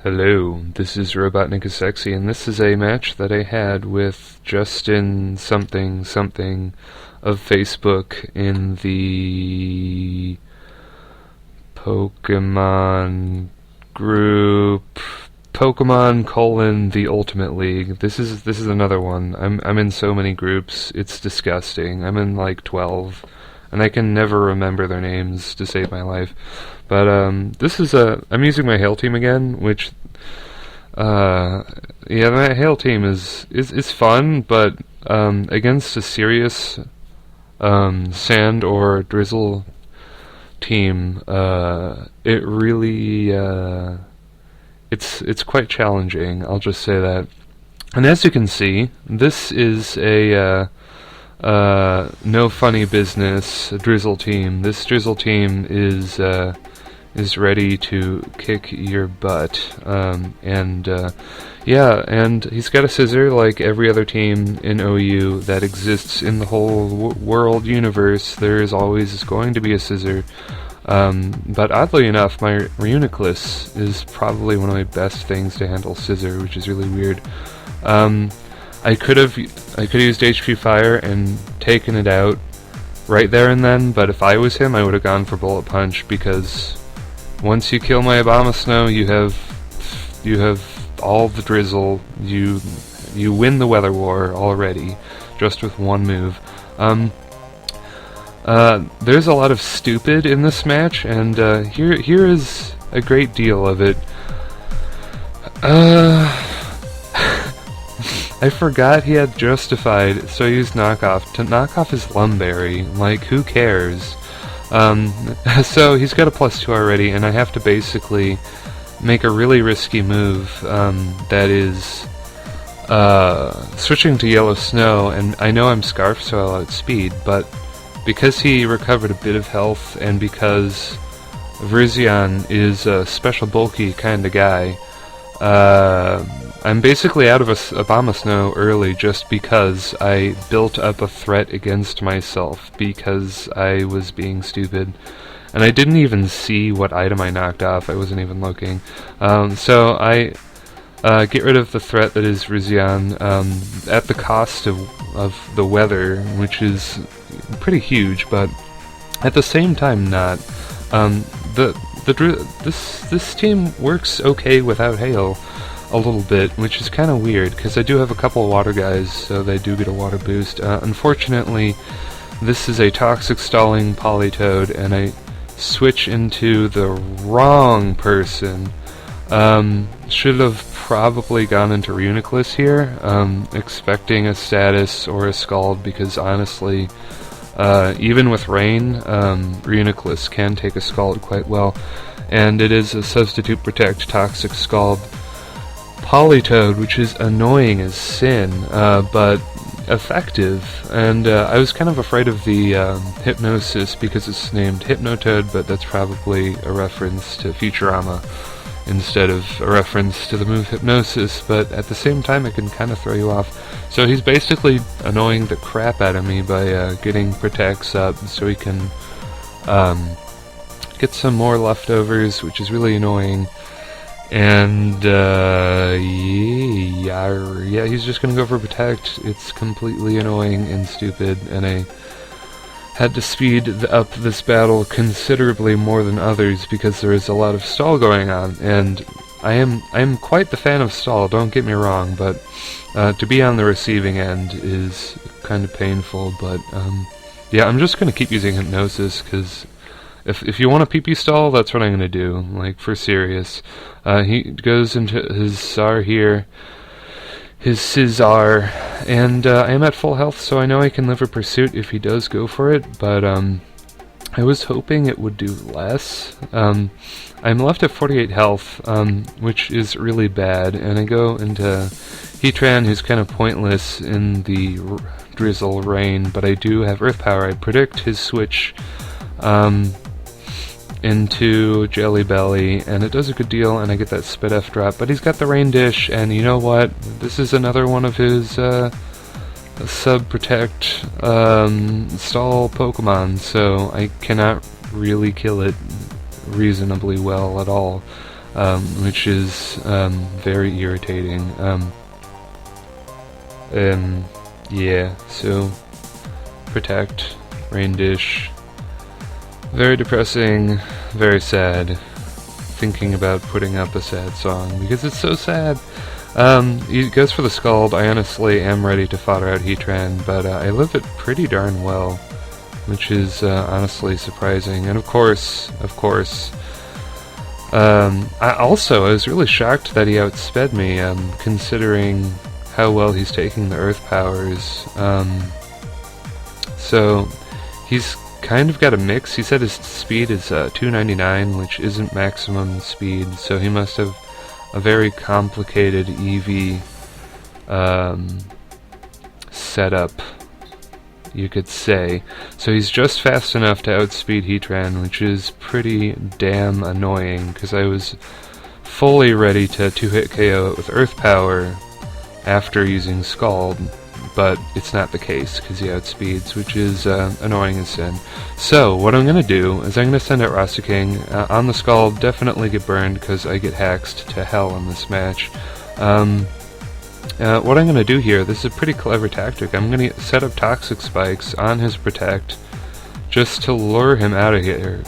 Hello, this is RobotnikIsSexy, and this is a match that I had with Justin something something of Facebook in the Pokemon group Pokemon: The Ultimate League. This is another one. I'm in so many groups, it's disgusting. I'm in like 12. And I can never remember their names to save my life. But I'm using my Hail team again, which yeah, my Hail team is fun, but against a serious sand or drizzle team, it really it's quite challenging. I'll just say that. And as you can see, this is a no funny business drizzle team. This drizzle team is ready to kick your butt. Yeah, and he's got a Scizor like every other team in OU that exists in the whole world universe. There is always going to be a Scizor. But oddly enough, my Reuniclus is probably one of my best things to handle Scizor, which is really weird. I could have used HP Fire and taken it out right there and then, but if I was him, I would have gone for Bullet Punch, because once you kill my Abomasnow, you have all the drizzle. You win the Weather War already, just with one move. There's a lot of stupid in this match, and here is a great deal of it. I forgot he had Justified, so I used Knockoff. To knock off his Lumberry, like, who cares? So he's got a +2 already, and I have to basically make a really risky move, that is, switching to Yellow Snow, and I know I'm Scarf, so I'll outspeed, but because he recovered a bit of health, and because Virizion is a special bulky kind of guy, I'm basically out of Abomasnow early just because I built up a threat against myself because I was being stupid. And I didn't even see what item I knocked off, I wasn't even looking. So I get rid of the threat that is Virizion at the cost of the weather, which is pretty huge, but at the same time not. This team works okay without Hail a little bit, which is kind of weird, because I do have a couple of water guys, so they do get a water boost. Unfortunately, this is a toxic stalling Politoed, and I switch into the wrong person. Should have probably gone into Reuniclus here, expecting a status or a Scald, because honestly, even with Rain, Reuniclus can take a Scald quite well, and it is a Substitute Protect Toxic Scald Politoed, which is annoying as sin, but effective. And I was kind of afraid of the Hypnosis because it's named Hypnotoad, but that's probably a reference to Futurama instead of a reference to the move Hypnosis, but at the same time it can kind of throw you off. So he's basically annoying the crap out of me by getting Protects up so he can get some more leftovers, which is really annoying. And yeah, he's just gonna go for Protect. It's completely annoying and stupid, and I had to speed up this battle considerably more than others because there is a lot of stall going on, and I'm quite the fan of stall, don't get me wrong, but to be on the receiving end is kind of painful. But yeah, I'm just gonna keep using Hypnosis, because if you want a PP stall, that's what I'm gonna do, like, for serious. He goes into his Czar here, his Scizor, and I'm at full health, so I know I can live a Pursuit if he does go for it, but I was hoping it would do less. I'm left at 48 health, which is really bad, and I go into Heatran, who's kind of pointless in the drizzle rain, but I do have Earth Power. I predict his switch into Jelly Belly, and it does a good deal, and I get that Spit F drop, but he's got the Rain Dish, and you know what? This is another one of his sub-protect stall Pokemon, so I cannot really kill it reasonably well at all. which is very irritating. Yeah, so protect, rain dish, very depressing, very sad, thinking about putting up a sad song, because it's so sad. He goes for the Scald. I honestly am ready to fodder out Heatran, but I live it pretty darn well, which is honestly surprising. And of course, I was really shocked that he outsped me, considering how well he's taking the Earth powers. So he's kind of got a mix. He said his speed is 299, which isn't maximum speed, so he must have a very complicated EV setup, you could say. So he's just fast enough to outspeed Heatran, which is pretty damn annoying, because I was fully ready to two-hit KO it with Earth Power after using Scald, but it's not the case because he outspeeds, which is annoying as sin. So what I'm going to do is I'm going to send out Rasta King. On the Scald, definitely get burned because I get haxed to hell in this match. What I'm going to do here, this is a pretty clever tactic. I'm going to set up Toxic Spikes on his Protect just to lure him out of here,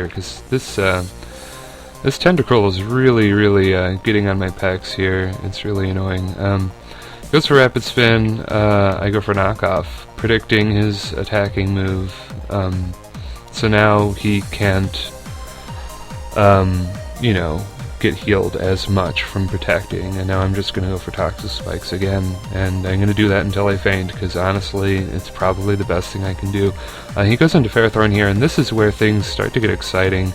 because this Tentacruel is really getting on my pecs here. It's really annoying. Goes for Rapid Spin, I go for Knockoff, predicting his attacking move, so now he can't, get healed as much from protecting, and now I'm just going to go for Toxic Spikes again, and I'm going to do that until I faint, because honestly, it's probably the best thing I can do. He goes into Ferrothorn here, and this is where things start to get exciting.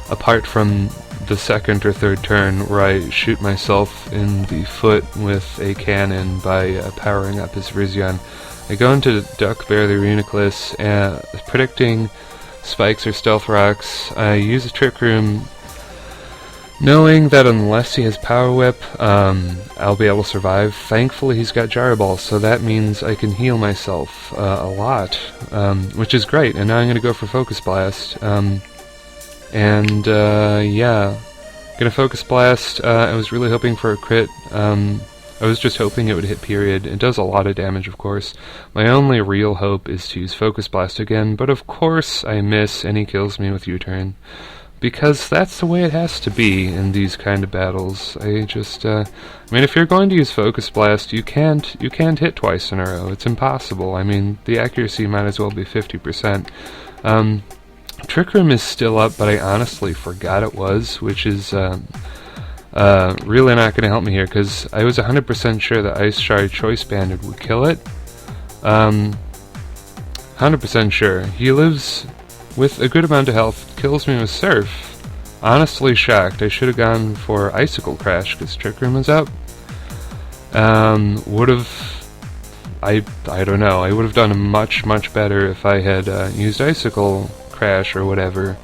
Apart from the second or third turn where I shoot myself in the foot with a cannon by powering up his Virizion, I go into Duck Bear the Reuniclus, predicting Spikes or Stealth Rocks. I use a Trick Room, knowing that unless he has Power Whip, I'll be able to survive. Thankfully he's got Gyro Ball, so that means I can heal myself a lot, which is great. And now I'm going to go for Focus Blast. Yeah, gonna Focus Blast. I was really hoping for a crit. I was just hoping it would hit period. It does a lot of damage, of course. My only real hope is to use Focus Blast again, but of course I miss and he kills me with U-turn. Because that's the way it has to be in these kind of battles. I mean, if you're going to use Focus Blast, you can't hit twice in a row. It's impossible. I mean, the accuracy might as well be 50%. Trick Room is still up, but I honestly forgot it was, which is really not going to help me here, because I was 100% sure that Ice Shard Choice Banded would kill it. 100% sure. He lives with a good amount of health, kills me with Surf. Honestly shocked. I should have gone for Icicle Crash, because Trick Room is up. I don't know, I would have done much better if I had used Icicle Crash or whatever.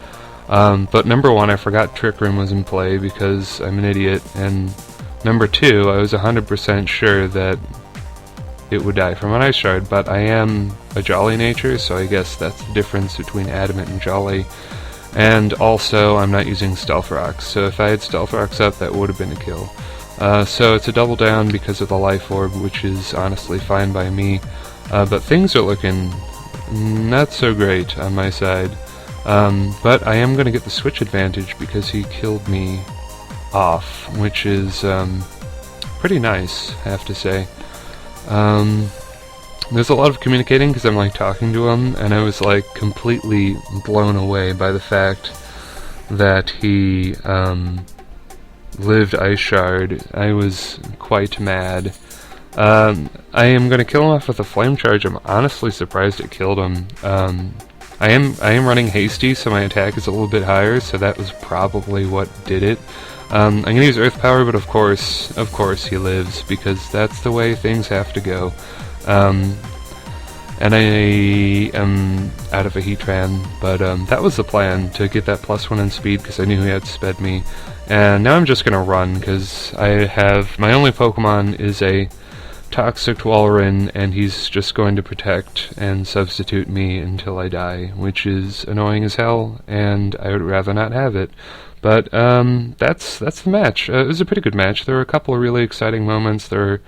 But number one, I forgot Trick Room was in play because I'm an idiot, and number two, I was 100% sure that it would die from an Ice Shard, but I am a Jolly nature, so I guess that's the difference between Adamant and Jolly. And also, I'm not using Stealth Rocks, so if I had Stealth Rocks up, that would have been a kill. So it's a double down because of the Life Orb, which is honestly fine by me, but things are looking not so great on my side. But I am going to get the switch advantage because he killed me off, which is pretty nice, I have to say. There's a lot of communicating because I'm like talking to him, and I was like completely blown away by the fact that he lived Ice Shard. I was quite mad. I am going to kill him off with a Flame Charge. I'm honestly surprised it killed him. I am running Hasty, so my attack is a little bit higher, so that was probably what did it. I'm going to use Earth Power, but of course he lives, because that's the way things have to go. And I am out of a Heatran, but that was the plan, to get that +1 in speed, because I knew he had sped me. And now I'm just going to run, because I have, my only Pokemon is a toxic Walrein, and he's just going to protect and substitute me until I die, which is annoying as hell, and I would rather not have it. But that's the match. It was a pretty good match. There were a couple of really exciting moments. There were